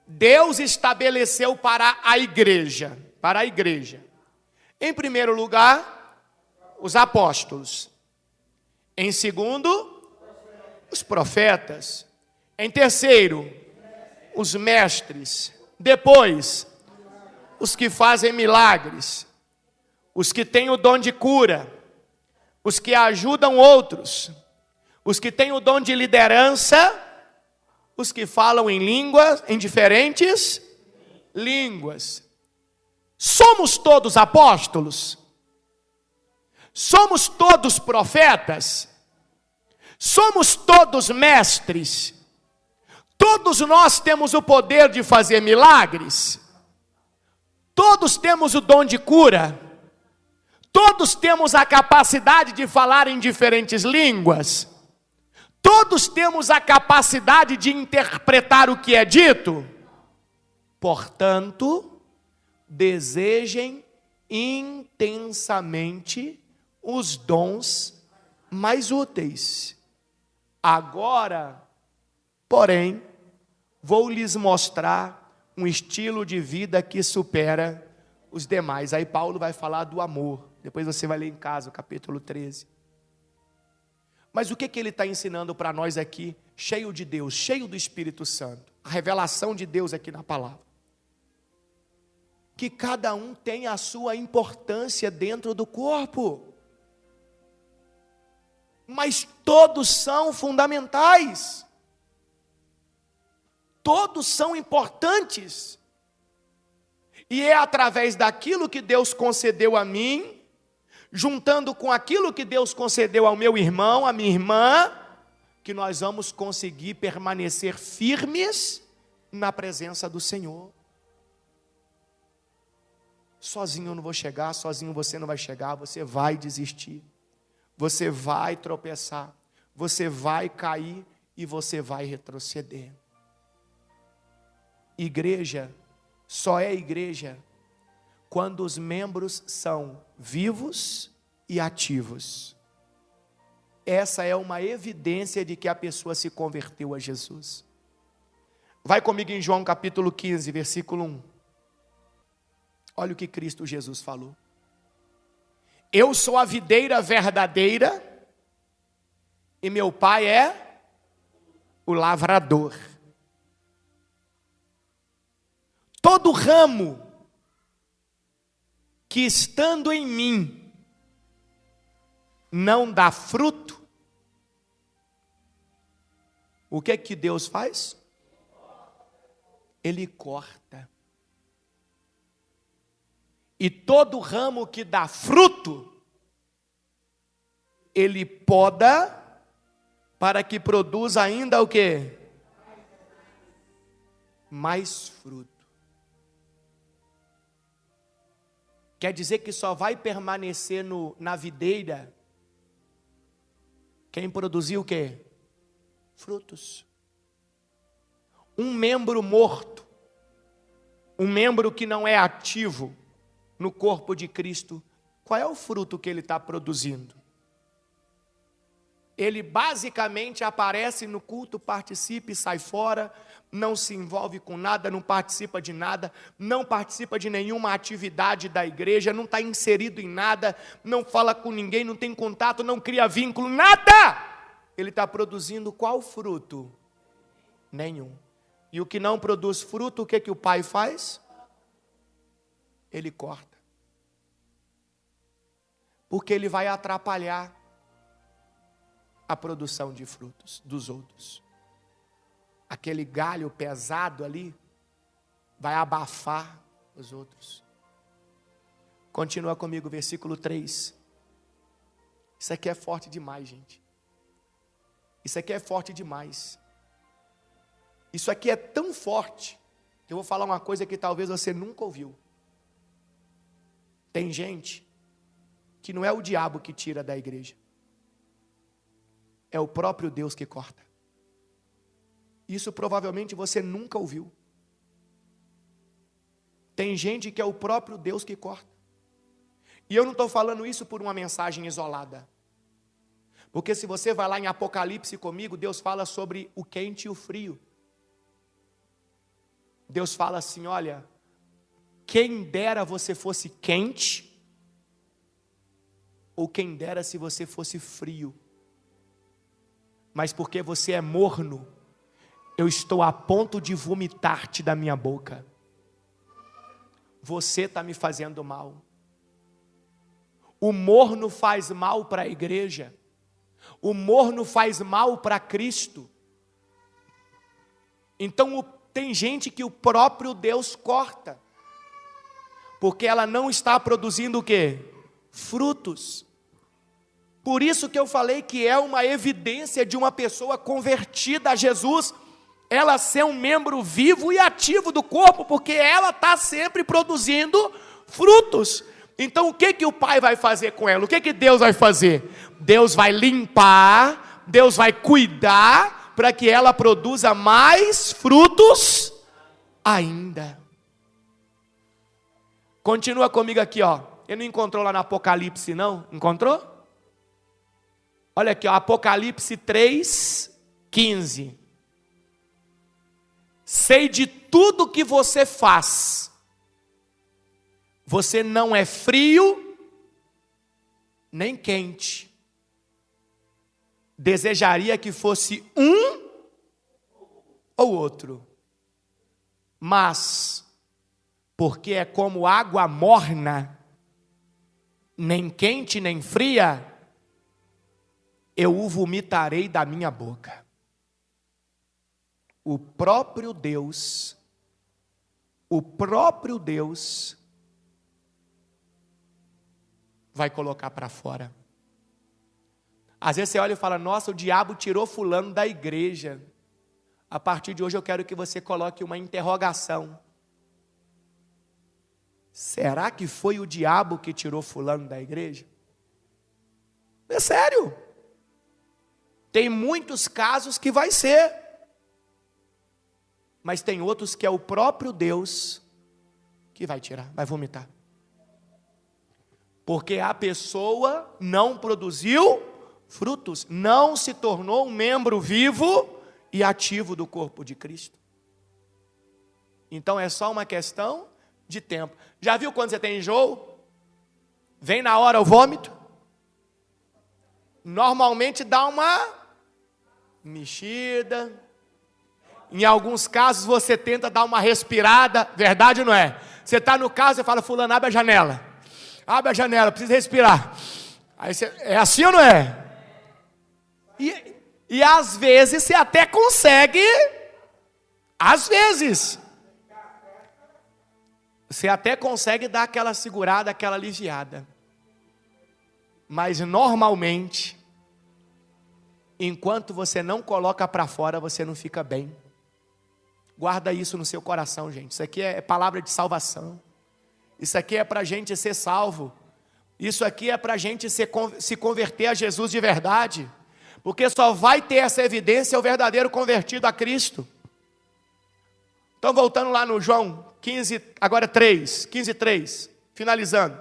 Deus estabeleceu para a igreja. Em primeiro lugar, os apóstolos. Em segundo, os profetas. Em terceiro, os mestres. Depois, os que fazem milagres. Os que têm o dom de cura. Os que ajudam outros. Os que têm o dom de liderança. Os que falam em línguas, em diferentes línguas. Somos todos apóstolos? Somos todos profetas? Somos todos mestres? Todos nós temos o poder de fazer milagres? Todos temos o dom de cura? Todos temos a capacidade de falar em diferentes línguas? Todos temos a capacidade de interpretar o que é dito? Portanto, desejem intensamente os dons mais úteis. Agora, porém, vou lhes mostrar um estilo de vida que supera os demais. Aí Paulo vai falar do amor. Depois você vai ler em casa o capítulo 13. Mas o que ele está ensinando para nós aqui, cheio de Deus, cheio do Espírito Santo? A revelação de Deus aqui na palavra. Que cada um tem a sua importância dentro do corpo. Mas todos são fundamentais. Todos são importantes. E é através daquilo que Deus concedeu a mim, juntando com aquilo que Deus concedeu ao meu irmão, à minha irmã, que nós vamos conseguir permanecer firmes na presença do Senhor. Sozinho eu não vou chegar, sozinho você não vai chegar, você vai desistir, você vai tropeçar, você vai cair e você vai retroceder. Igreja só é igreja quando os membros são vivos e ativos. Essa é uma evidência de que a pessoa se converteu a Jesus. Vai comigo em João capítulo 15, versículo 1. Olha o que Cristo Jesus falou. Eu sou a videira verdadeira e meu Pai é o lavrador. Todo ramo que estando em mim não dá fruto, o que é que Deus faz? Ele corta. E todo ramo que dá fruto, ele poda para que produza ainda o quê? Mais fruto. Quer dizer que só vai permanecer na videira quem produziu o quê? Frutos. Um membro morto, um membro que não é ativo no corpo de Cristo, qual é o fruto que ele está produzindo? Ele basicamente aparece no culto, participa e sai fora, não se envolve com nada, não participa de nada, não participa de nenhuma atividade da igreja, não está inserido em nada, não fala com ninguém, não tem contato, não cria vínculo, nada! Ele está produzindo qual fruto? Nenhum. E o que não produz fruto, o que o pai faz? Ele corta. Porque ele vai atrapalhar a produção de frutos dos outros. Aquele galho pesado ali vai abafar os outros. Continua comigo, versículo 3. Isso aqui é forte demais, gente. Isso aqui é forte demais. Isso aqui é tão forte que eu vou falar uma coisa que talvez você nunca ouviu. Tem gente que não é o diabo que tira da igreja. É o próprio Deus que corta. Isso provavelmente você nunca ouviu. Tem gente que é o próprio Deus que corta. E eu não estou falando isso por uma mensagem isolada. Porque se você vai lá em Apocalipse comigo, Deus fala sobre o quente e o frio. Deus fala assim, olha, quem dera você fosse quente, ou quem dera se você fosse frio. Mas porque você é morno, eu estou a ponto de vomitar-te da minha boca. Você está me fazendo mal. O morno faz mal para a igreja. O morno faz mal para Cristo. Então tem gente que o próprio Deus corta. Porque ela não está produzindo o quê? Frutos. Por isso que eu falei que é uma evidência de uma pessoa convertida a Jesus, ela ser um membro vivo e ativo do corpo, porque ela está sempre produzindo frutos. Então o que o Pai vai fazer com ela? O que Deus vai fazer? Deus vai limpar, Deus vai cuidar, para que ela produza mais frutos ainda. Continua comigo aqui, ó. Ele não encontrou lá no Apocalipse, não? Encontrou? Olha aqui, ó, Apocalipse 3:15. Sei de tudo que você faz, Você não é frio, nem quente. Desejaria que fosse um ou outro. Mas, porque é como água morna, nem quente nem fria, eu o vomitarei da minha boca. O próprio Deus vai colocar para fora. Às vezes você olha e fala, nossa, o diabo tirou fulano da igreja. A partir de hoje eu quero que você coloque uma interrogação. Será que foi o diabo que tirou fulano da igreja? É sério. Tem muitos casos que vai ser. Mas tem outros que é o próprio Deus que vai tirar, vai vomitar. Porque a pessoa não produziu frutos, não se tornou um membro vivo e ativo do corpo de Cristo. Então é só uma questão de tempo. Já viu quando você tem enjoo? Vem na hora o vômito? Normalmente dá uma mexida. Em alguns casos você tenta dar uma respirada, verdade ou não é? Você está no carro, você fala, fulano, abre a janela. Abre a janela, precisa respirar. Aí você, é assim ou não é? E às vezes você até consegue, às vezes. Você até consegue dar aquela segurada, aquela aliviada. Mas normalmente, enquanto você não coloca para fora, você não fica bem. Guarda isso no seu coração, gente. Isso aqui é palavra de salvação. Isso aqui é para a gente ser salvo. Isso aqui é para a gente se converter a Jesus de verdade. Porque só vai ter essa evidência o verdadeiro convertido a Cristo. Então voltando lá no João 15, agora 3, 15:3, finalizando.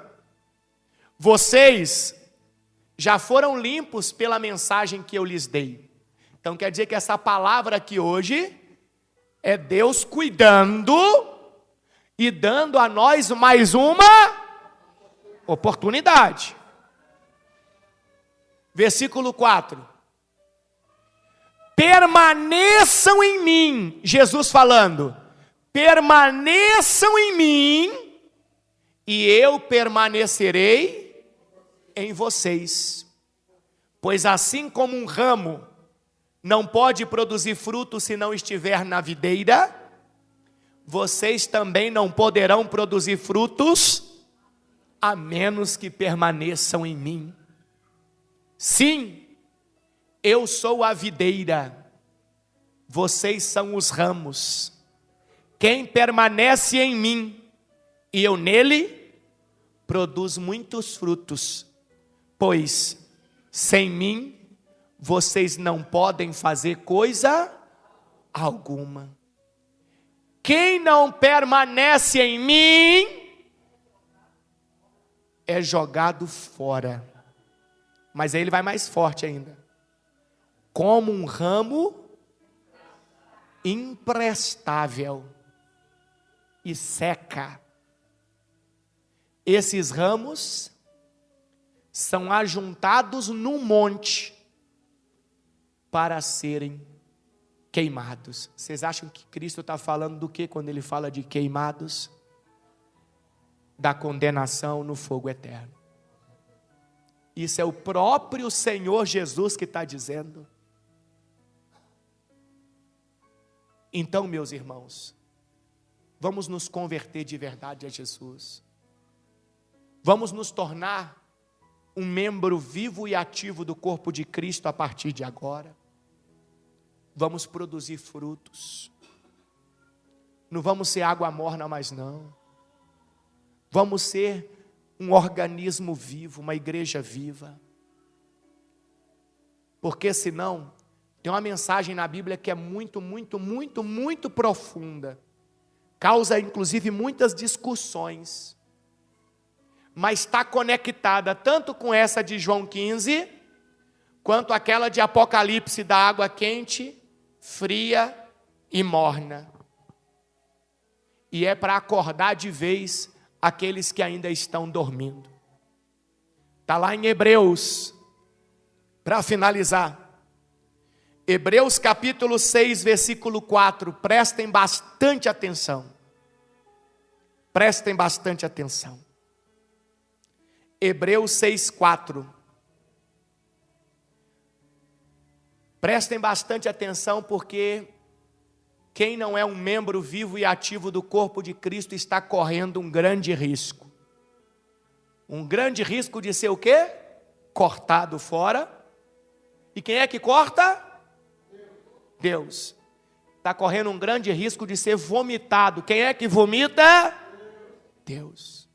Vocês já foram limpos pela mensagem que eu lhes dei. Então quer dizer que essa palavra aqui hoje é Deus cuidando e dando a nós mais uma oportunidade. Versículo 4. Permaneçam em mim, Jesus falando, permaneçam em mim e eu permanecerei em vocês. Pois assim como um ramo não pode produzir fruto se não estiver na videira, vocês também não poderão produzir frutos a menos que permaneçam em mim. Sim, eu sou a videira, vocês são os ramos. Quem permanece em mim e eu nele, produz muitos frutos, pois sem mim vocês não podem fazer coisa alguma. Quem não permanece em mim é jogado fora. Mas aí ele vai mais forte ainda. Como um ramo imprestável e seca. Esses ramos são ajuntados num monte para serem queimados. Vocês acham que Cristo está falando do que quando ele fala de queimados? Da condenação no fogo eterno. Isso é o próprio Senhor Jesus que está dizendo. Então, meus irmãos, vamos nos converter de verdade a Jesus. Vamos nos tornar um membro vivo e ativo do corpo de Cristo a partir de agora. Vamos produzir frutos. Não vamos ser água morna mais não. Vamos ser um organismo vivo, uma igreja viva. Porque senão, tem uma mensagem na Bíblia que é muito profunda. Causa inclusive muitas discussões. Mas está conectada tanto com essa de João 15, quanto aquela de Apocalipse da água quente, fria e morna. E é para acordar de vez aqueles que ainda estão dormindo. Está lá em Hebreus, para finalizar. Hebreus capítulo 6, versículo 4. Prestem bastante atenção. Prestem bastante atenção. Hebreus 6, 4. Prestem bastante atenção, porque quem não é um membro vivo e ativo do corpo de Cristo está correndo um grande risco. Um grande risco de ser o quê? Cortado fora. E quem é que corta? Deus. Está correndo um grande risco de ser vomitado. Quem é que vomita? Deus.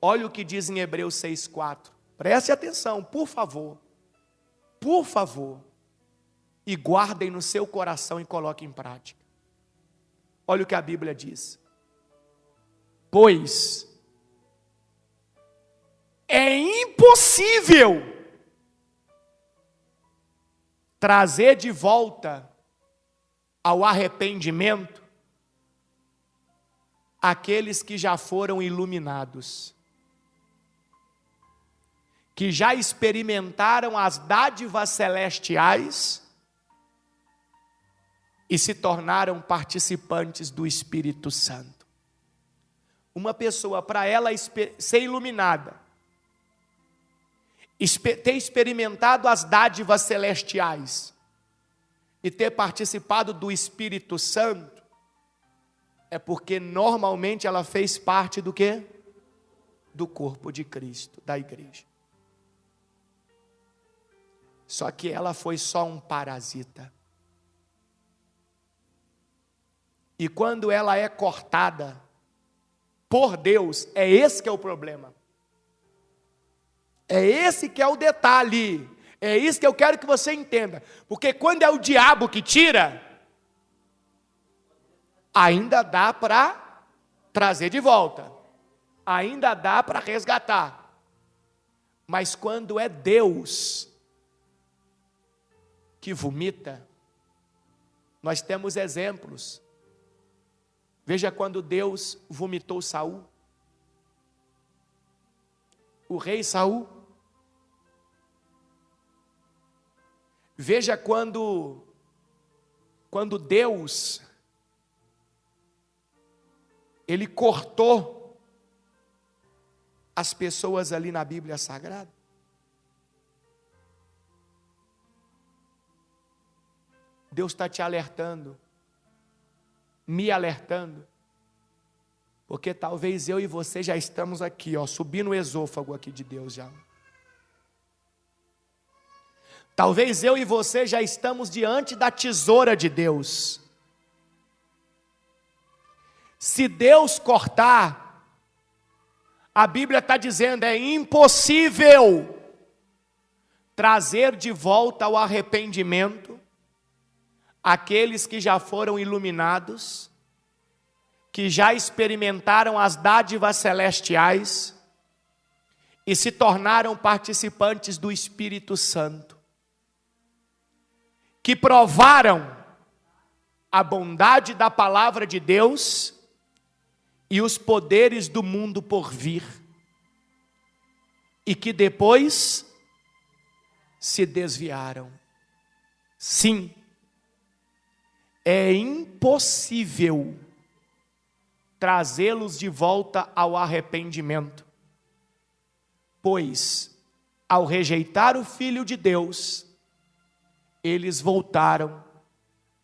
Olha o que diz em Hebreus 6,4. Preste atenção, por favor. Por favor. E guardem no seu coração e coloquem em prática. Olha o que a Bíblia diz. Pois é impossível trazer de volta ao arrependimento aqueles que já foram iluminados, que já experimentaram as dádivas celestiais e se tornaram participantes do Espírito Santo. Uma pessoa, para ela ser iluminada, ter experimentado as dádivas celestiais e ter participado do Espírito Santo, é porque normalmente ela fez parte do quê? Do corpo de Cristo, da igreja. Só que ela foi só um parasita. E quando ela é cortada por Deus, é esse que é o problema. É esse que é o detalhe. É isso que eu quero que você entenda. Porque quando é o diabo que tira, ainda dá para trazer de volta. Ainda dá para resgatar. Mas quando é Deus que vomita, nós temos exemplos. Veja quando Deus vomitou Saul. O rei Saul. Veja quando Deus, Ele cortou as pessoas ali na Bíblia Sagrada. Deus está te alertando, me alertando, porque talvez eu e você já estamos aqui, subindo o esôfago aqui de Deus já. Talvez eu e você já estamos diante da tesoura de Deus. Se Deus cortar, a Bíblia está dizendo, é impossível trazer de volta ao arrependimento aqueles que já foram iluminados, que já experimentaram as dádivas celestiais e se tornaram participantes do Espírito Santo, que provaram a bondade da palavra de Deus e os poderes do mundo por vir, e que depois se desviaram. Sim, é impossível trazê-los de volta ao arrependimento, pois, ao rejeitar o Filho de Deus, eles voltaram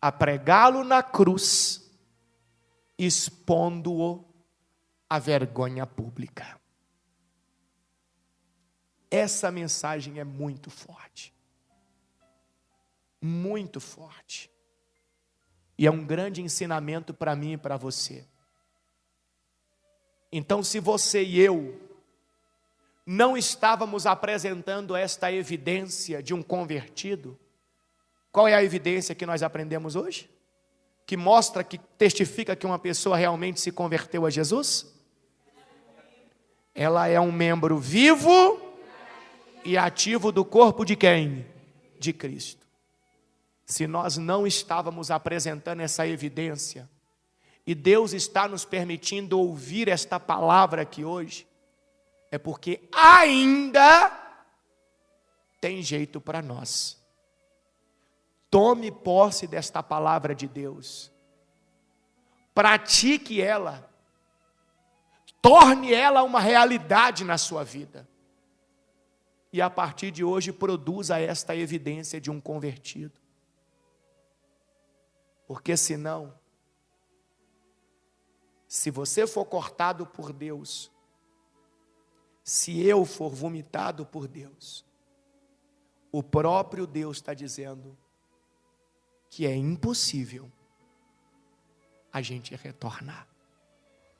a pregá-lo na cruz, expondo-o à vergonha pública. Essa mensagem é muito forte. Muito forte. E é um grande ensinamento para mim e para você. Então, se você e eu não estávamos apresentando esta evidência de um convertido, qual é a evidência que nós aprendemos hoje? Que mostra, que testifica que uma pessoa realmente se converteu a Jesus? Ela é um membro vivo e ativo do corpo de quem? De Cristo. Se nós não estávamos apresentando essa evidência, e Deus está nos permitindo ouvir esta palavra aqui hoje, é porque ainda tem jeito para nós. Tome posse desta palavra de Deus, pratique ela, torne ela uma realidade na sua vida, e a partir de hoje produza esta evidência de um convertido. Porque senão, se você for cortado por Deus, se eu for vomitado por Deus, o próprio Deus está dizendo que é impossível a gente retornar.